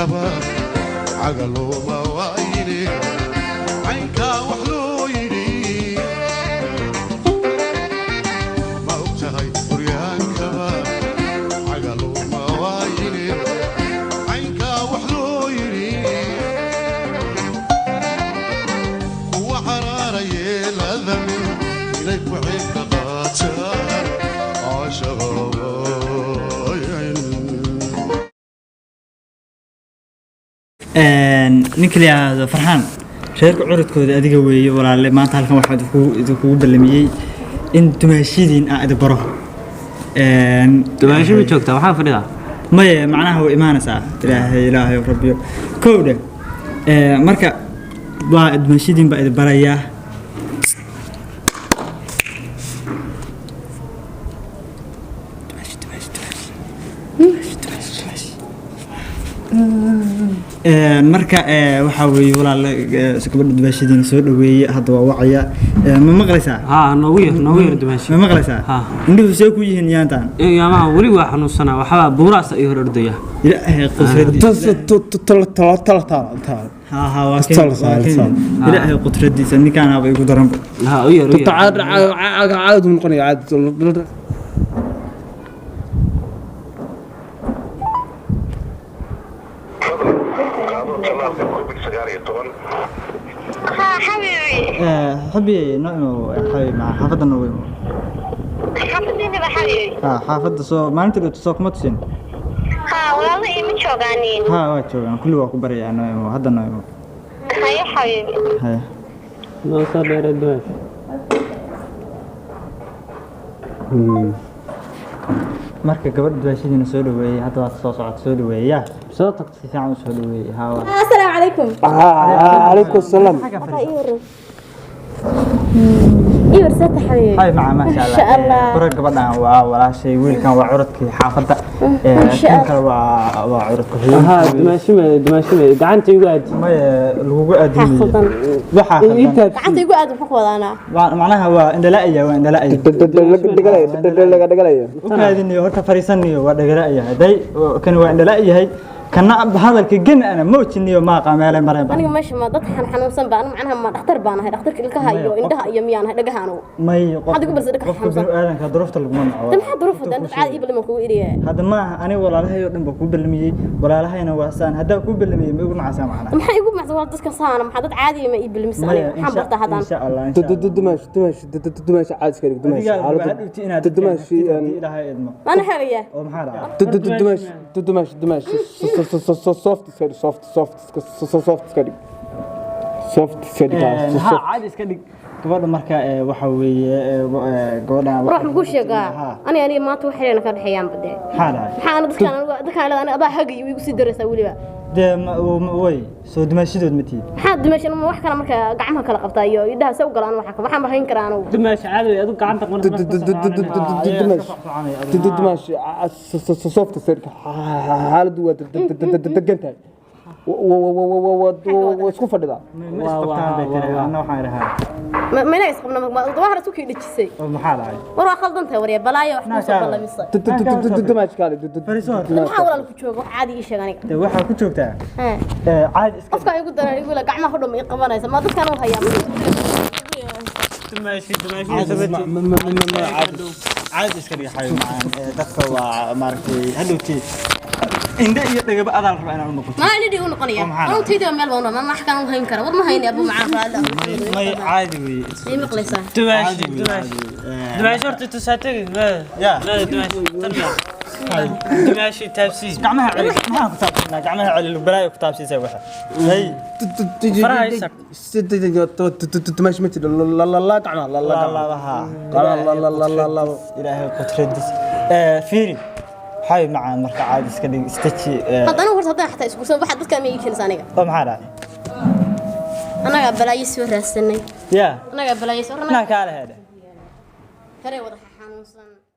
guryankaba cagaloma waayine caynkaa wax loo yidhi ma og tahay guryankaba cagaloma waayine caynkaa wax loo yidhi kuwa xaraara yeeladami inay ku ceebka qaataan caashaqaba ninkii la farxaan reerka curadkooda adiga weeye walaale maanta halkan waxa idinku ballamiyay in dumaashidiin aad baro dumaashi ma joogtaa waxaan fadhidaa maye macnaha way imaanaysaa ilaahay rabbiyo koowda marka waa dumaashidiin baa idin barayaa marka waxa weeye walaal gabadha dumaashidiina soo dhaweeyay hadda waa wacaya ma maqlaysaa noogu yar dumaashi ma maqlaysaa indhuhu soo ku yihiin yaantaan yaamaha weli waa xanuunsanaa waxaa buuraas ay hor ordaya ilaahay ilaahay qudradiisa ninkaanaaba igu daranba caad uu noqonaya caad حبيبي نو حبيبي مع حافظ النووي حافظين بحبيبي حافظ سو ما انت قلت سوق متسين والله من شوغانين واجوغان كل واكو بري انا هذا نو هاي حبيبي هاي ما صبر الدواش marka gabadha dumaashidiina soo dhaweeyay hadda waa soo socod soo dhaweeyaa soo tagtay si fiican soo dhaweeyay assalaamu calaykum calaykum salaam إيور ست حبيبي هاي مع ما شاء الله برا قبضنا ولا شيء ويل كان وعرضك حافظة كان وعرضك دماشي قعنتي يقعد ما الوجو قديم قعنتي يقعد بحق أنا معناها هو إن لا إيه وإن لا إيه وكذا هو تفريسني ودقلاء هذي كانوا إن لا إيه هاي كنا بهذا الكجن أنا موتني وما قام على مريم أنا ماشي ما ضد حنوسن بأنا معناها ما دكتور بأنا هاي دكتور كل كهايو إندها يميان هاي دقهانو ما يقف هذا يقول بس دك حنوسن أنا كدرفت المنع تم حد درفت أنت عادي قبل ما كوي إيري هذا ما أنا ولا لها يقدم بكون بالمية ولا لها أنا واسان هذا بكون بالمية ما يقول مع سامعنا ما يقول مع زوال دكان صانع ما حد عادي ما يقبل مسألة حنبرت هذا إن شاء الله دماش عاد سكري دماش دماش أنا حرية دماش soft ها عادي اسكدي gabadha marka waxa weeye gabadha ruux ugu sheega ani maanta wax xireen ka dhaxayaan badee maxaan dadkaan ana adaa hagay igu sii daraysaa waliba way soo dimaashidood ma tiid maxaa dimaashin wax kale marka gacmaha kala qabtaa iyo idhaha soo galaan waxaan bahayn karaa anu dimaash caadi adu gacanta dimaash soft xaaladu waa degantahay واسكو فددا ما ناقص قبنا ما ظهر سوكي دجسي maxaa dhacay war khaldantay war balaayo wax ku soo balamisay damaaj kale fariiso maxaa walaal ku joogo caadi ii sheeg aniga waxa ku joogtaa caadi iska qofka igu daran igu la gacmaha xudhum ii qabanaysa ma dadkan u hayaa dimaashi caadi iska dhigay macaan dadka waa maartay hadhowtii inda iyo dhagaba adal raba inaan u noqoto ما عندي أقول قنية أنا تيجي من البونا ما حكى أنا هين كرا والله هين أبو معاه هذا ما عادي وي إيه مقلسة dimaashi horta tusaatay يا dimaashi taabsiis gacmaha cali maxaa ku taabsanaa gacmaha cali balaayo ku taabsiisay waxa hay farahaysa دماش متى لا قعنا لا ilaahay qudradiis fiiri حاي مع مركع عادي اسكدي استشي حتى أنا ورثت حتى اسبوع واحد بس كان يجي لسانيك ما حدا أنا قبل يسوي السنة يا أنا قبل يسوي أنا كاره هذا كره وضح حنوصل